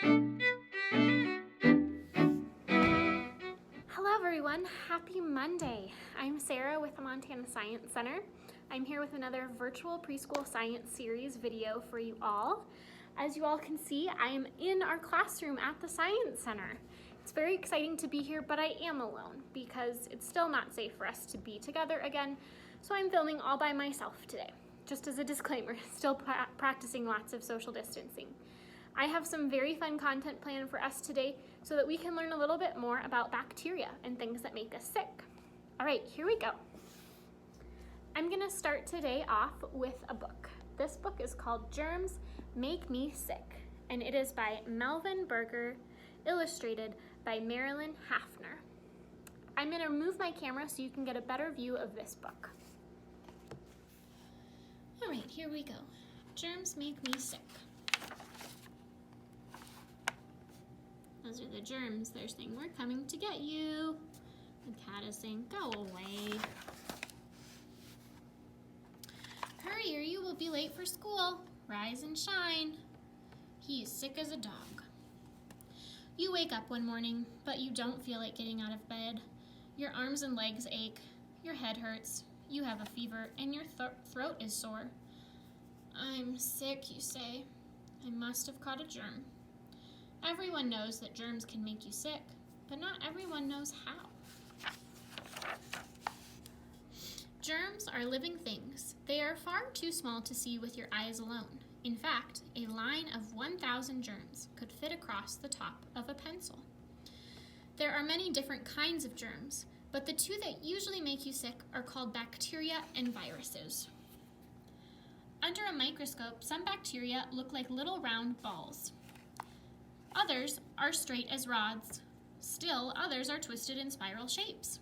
Hello everyone, happy Monday. I'm Sarah with the Montana Science Center. I'm here with another virtual preschool science series video for you all. As you all can see, I am in our classroom at the Science Center. It's very exciting to be here, but I am alone because it's still not safe for us to be together again, so I'm filming all by myself today. Just as a disclaimer, still practicing lots of social distancing. I have some very fun content planned for us today so that we can learn a little bit more about bacteria and things that make us sick. All right, here we go. I'm gonna start today off with a book. This book is called Germs Make Me Sick, and it is by Melvin Berger, illustrated by Marilyn Hafner. I'm gonna move my camera so you can get a better view of this book. All right, here we go. Germs Make Me Sick. Those are the germs. They're saying, "We're coming to get you." The cat is saying, "Go away. Hurry or you will be late for school. Rise and shine." He is sick as a dog. You wake up one morning, but you don't feel like getting out of bed. Your arms and legs ache. Your head hurts. You have a fever, and your throat is sore. "I'm sick," you say. "I must have caught a germ." Everyone knows that germs can make you sick, but not everyone knows how. Germs are living things. They are far too small to see with your eyes alone. In fact, a line of 1,000 germs could fit across the top of a pencil. There are many different kinds of germs, but the two that usually make you sick are called bacteria and viruses. Under a microscope, some bacteria look like little round balls. Others are straight as rods. Still, others are twisted in spiral shapes.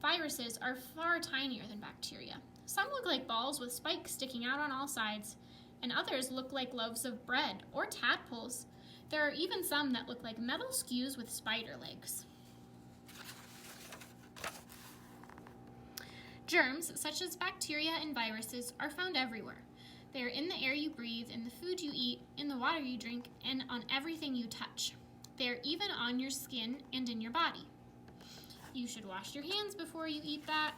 Viruses are far tinier than bacteria. Some look like balls with spikes sticking out on all sides, and others look like loaves of bread or tadpoles. There are even some that look like metal skews with spider legs. Germs, such as bacteria and viruses, are found everywhere. They are in the air you breathe, in the food you eat, in the water you drink, and on everything you touch. They are even on your skin and in your body. You should wash your hands before you eat that.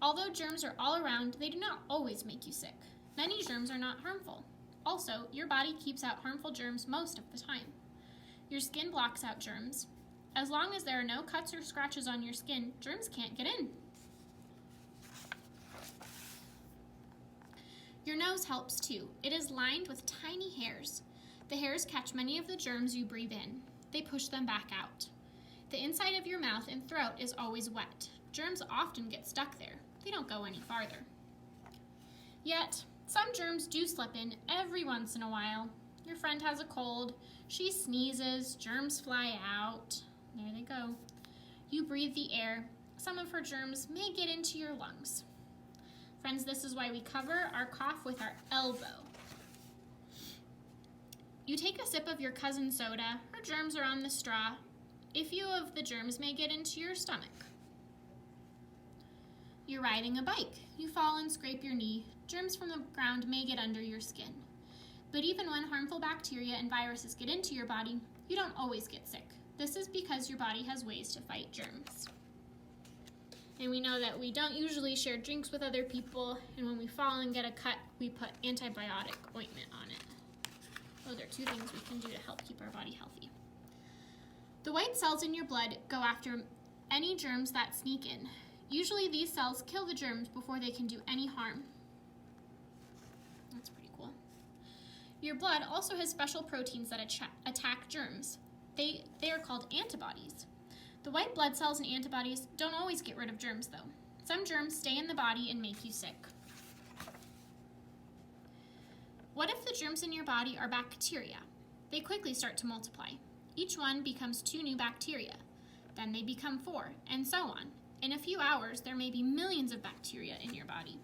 Although germs are all around, they do not always make you sick. Many germs are not harmful. Also, your body keeps out harmful germs most of the time. Your skin blocks out germs. As long as there are no cuts or scratches on your skin, germs can't get in. Your nose helps too. It is lined with tiny hairs. The hairs catch many of the germs you breathe in. They push them back out. The inside of your mouth and throat is always wet. Germs often get stuck there. They don't go any farther. Yet, some germs do slip in every once in a while. Your friend has a cold. She sneezes. Germs fly out. There they go. You breathe the air. Some of her germs may get into your lungs. Friends, this is why we cover our cough with our elbow. You take a sip of your cousin's soda. Her germs are on the straw. A few of the germs may get into your stomach. You're riding a bike. You fall and scrape your knee. Germs from the ground may get under your skin. But even when harmful bacteria and viruses get into your body, you don't always get sick. This is because your body has ways to fight germs. And we know that we don't usually share drinks with other people, and when we fall and get a cut, we put antibiotic ointment on it. Those are two things we can do to help keep our body healthy. The white cells in your blood go after any germs that sneak in. Usually these cells kill the germs before they can do any harm. That's pretty cool. Your blood also has special proteins that attack germs. They are called antibodies. The white blood cells and antibodies don't always get rid of germs, though. Some germs stay in the body and make you sick. What if the germs in your body are bacteria? They quickly start to multiply. Each one becomes 2 new bacteria. Then they become 4, and so on. In a few hours, there may be millions of bacteria in your body.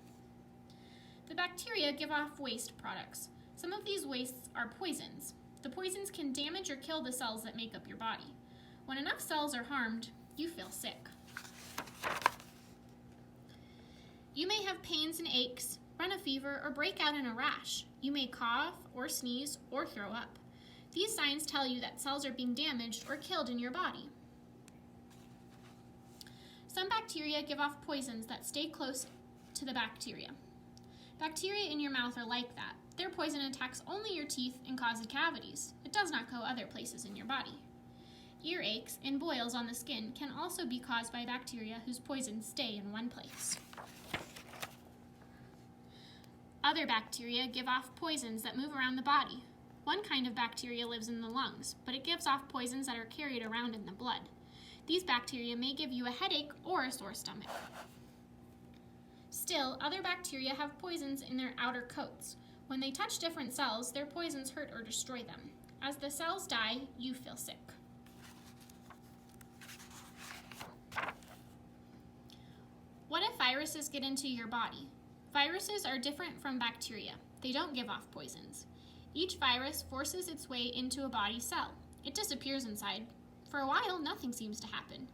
The bacteria give off waste products. Some of these wastes are poisons. The poisons can damage or kill the cells that make up your body. When enough cells are harmed, you feel sick. You may have pains and aches. run a fever, or break out in a rash. You may cough or sneeze or throw up. These signs tell you that cells are being damaged or killed in your body. Some bacteria give off poisons that stay close to the bacteria. Bacteria in your mouth are like that. Their poison attacks only your teeth and causes cavities. It does not go other places in your body. Earaches and boils on the skin can also be caused by bacteria whose poisons stay in one place. Other bacteria give off poisons that move around the body. One kind of bacteria lives in the lungs, but it gives off poisons that are carried around in the blood. These bacteria may give you a headache or a sore stomach. Still, other bacteria have poisons in their outer coats. When they touch different cells, their poisons hurt or destroy them. As the cells die, you feel sick. What if viruses get into your body? Viruses are different from bacteria. They don't give off poisons. Each virus forces its way into a body cell. It disappears inside. For a while, nothing seems to happen.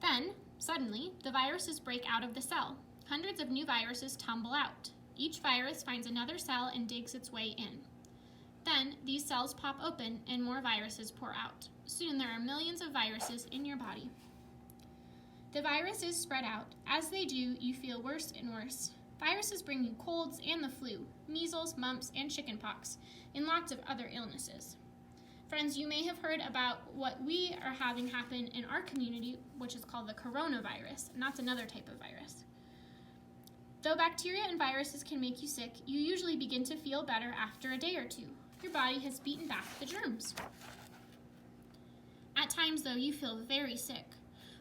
Then, suddenly, the viruses break out of the cell. Hundreds of new viruses tumble out. Each virus finds another cell and digs its way in. Then, these cells pop open and more viruses pour out. Soon, there are millions of viruses in your body. The viruses spread out. As they do, you feel worse and worse. Viruses bring you colds and the flu, measles, mumps, and chickenpox, and lots of other illnesses. Friends, you may have heard about what we are having happen in our community, which is called the coronavirus, and that's another type of virus. Though bacteria and viruses can make you sick, you usually begin to feel better after a day or two. Your body has beaten back the germs. At times, though, you feel very sick,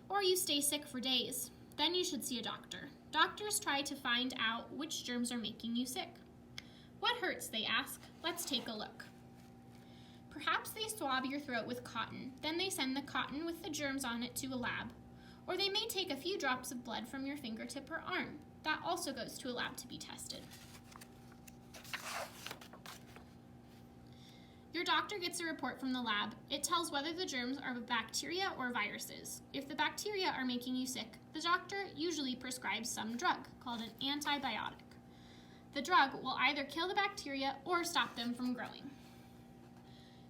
or you stay sick for days. Then you should see a doctor. Doctors try to find out which germs are making you sick. What hurts, they ask. Let's take a look. Perhaps they swab your throat with cotton. Then they send the cotton with the germs on it to a lab. Or they may take a few drops of blood from your fingertip or arm. That also goes to a lab to be tested. Your doctor gets a report from the lab. It tells whether the germs are bacteria or viruses. If the bacteria are making you sick, the doctor usually prescribes some drug called an antibiotic. The drug will either kill the bacteria or stop them from growing.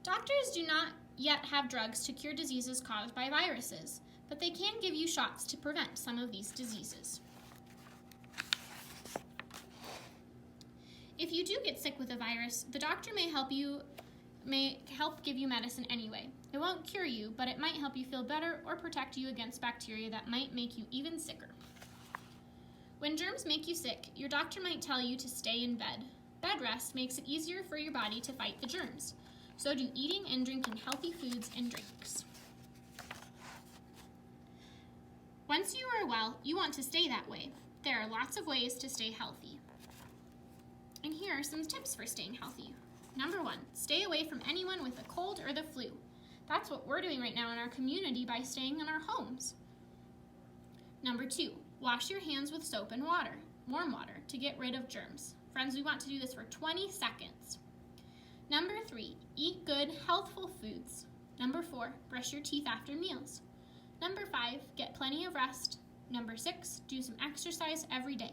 Doctors do not yet have drugs to cure diseases caused by viruses, but they can give you shots to prevent some of these diseases. If you do get sick with a virus, the doctor may help give you medicine anyway. It won't cure you, but it might help you feel better or protect you against bacteria that might make you even sicker. When germs make you sick, your doctor might tell you to stay in bed. Bed rest makes it easier for your body to fight the germs. So do eating and drinking healthy foods and drinks. Once you are well, you want to stay that way. There are lots of ways to stay healthy. And here are some tips for staying healthy. Number 1, stay away from anyone with a cold or the flu. That's what we're doing right now in our community by staying in our homes. Number 2, wash your hands with soap and water, warm water, to get rid of germs. Friends, we want to do this for 20 seconds. Number 3, eat good, healthful foods. Number 4, brush your teeth after meals. Number 5, get plenty of rest. Number 6, do some exercise every day.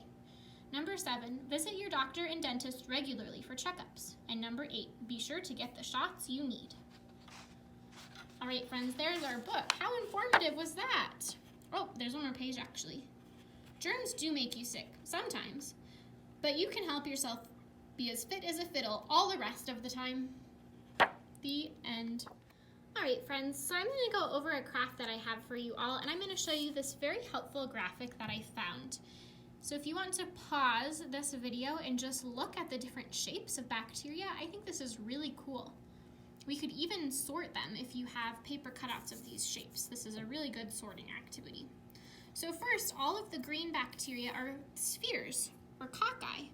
Number 7, visit your doctor and dentist regularly for checkups. And number 8, be sure to get the shots you need. All right, friends, there's our book. How informative was that? Oh, there's one more page, actually. Germs do make you sick, sometimes, but you can help yourself be as fit as a fiddle all the rest of the time. The end. All right, friends, so I'm going to go over a craft that I have for you all, and I'm going to show you this very helpful graphic that I found. So if you want to pause this video and just look at the different shapes of bacteria, I think this is really cool. We could even sort them if you have paper cutouts of these shapes. This is a really good sorting activity. So first, all of the green bacteria are spheres, or cocci.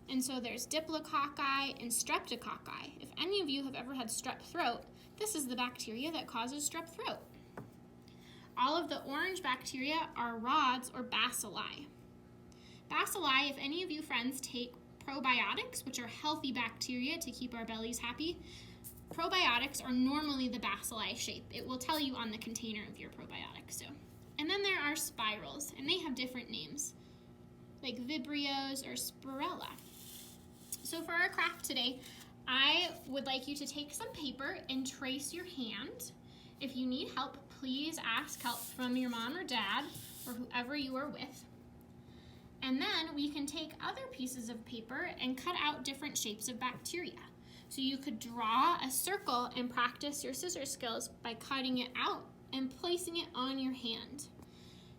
And so there's diplococci and streptococci. If any of you have ever had strep throat, this is the bacteria that causes strep throat. All of the orange bacteria are rods or bacilli. Bacilli, if any of you friends take probiotics, which are healthy bacteria to keep our bellies happy, probiotics are normally the bacilli shape. It will tell you on the container of your probiotic. And then there are spirals, and they have different names. like Vibrios or Spirella. So for our craft today, I would like you to take some paper and trace your hand. If you need help, please ask help from your mom or dad or whoever you are with. And then we can take other pieces of paper and cut out different shapes of bacteria. So you could draw a circle and practice your scissors skills by cutting it out and placing it on your hand.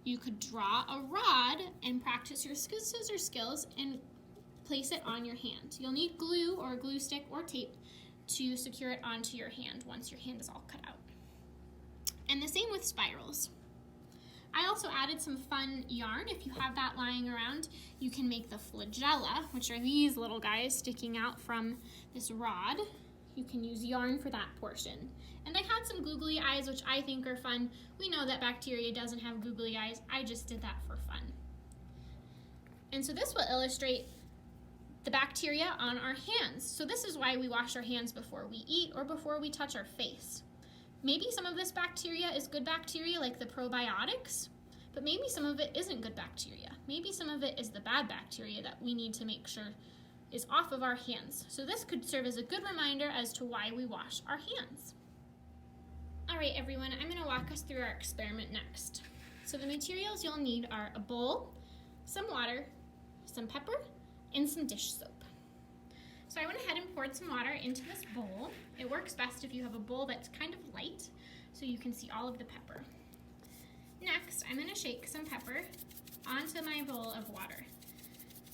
You could draw a rod and practice your scissors skills and place it on your hand. You'll need glue or a glue stick or tape to secure it onto your hand once your hand is all cut out. And the same with spirals. I also added some fun yarn. If you have that lying around, you can make the flagella, which are these little guys sticking out from this rod. You can use yarn for that portion. And I had some googly eyes, which I think are fun. We know that bacteria doesn't have googly eyes. I just did that for fun. And so this will illustrate the bacteria on our hands. So this is why we wash our hands before we eat or before we touch our face. Maybe some of this bacteria is good bacteria like the probiotics, but maybe some of it isn't good bacteria. Maybe some of it is the bad bacteria that we need to make sure is off of our hands. So this could serve as a good reminder as to why we wash our hands. All right, everyone, I'm gonna walk us through our experiment next. So the materials you'll need are a bowl, some water, some pepper, and some dish soap. So I went ahead and poured some water into this bowl. It works best if you have a bowl that's kind of light so you can see all of the pepper. Next, I'm going to shake some pepper onto my bowl of water.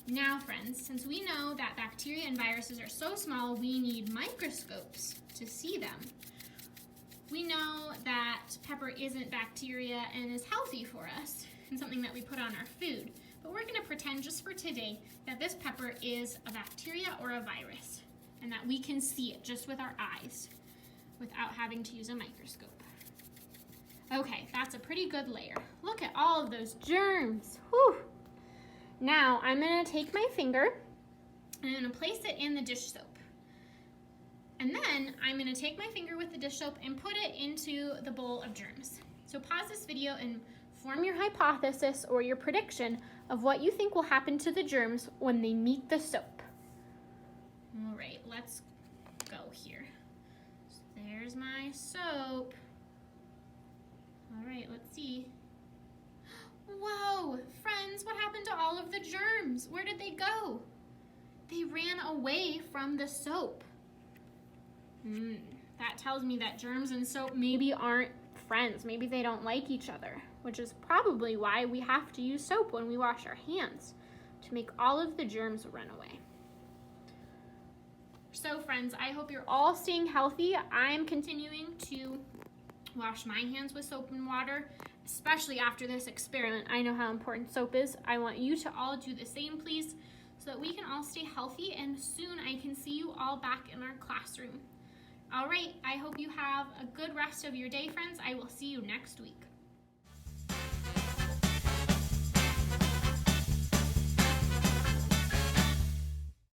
Now, friends, since we know that bacteria and viruses are so small, we need microscopes to see them. We know that pepper isn't bacteria and is healthy for us and something that we put on our food. But we're going to pretend just for today that this pepper is a bacteria or a virus and that we can see it just with our eyes without having to use a microscope. Okay, that's a pretty good layer. Look at all of those germs. Whew. Now I'm going to take my finger and I'm going to place it in the dish soap. And then I'm going to take my finger with the dish soap and put it into the bowl of germs. So pause this video and form your hypothesis or your prediction of what you think will happen to the germs when they meet the soap. All right, let's go here. So there's my soap. All right, let's see. Whoa, friends, what happened to all of the germs? Where did they go? They ran away from the soap. That tells me that germs and soap maybe aren't friends. Maybe they don't like each other, which is probably why we have to use soap when we wash our hands, to make all of the germs run away. So friends, I hope you're all staying healthy. I'm continuing to wash my hands with soap and water, especially after this experiment. I know how important soap is. I want you to all do the same, please, so that we can all stay healthy and soon I can see you all back in our classroom. All right, I hope you have a good rest of your day, friends. I will see you next week.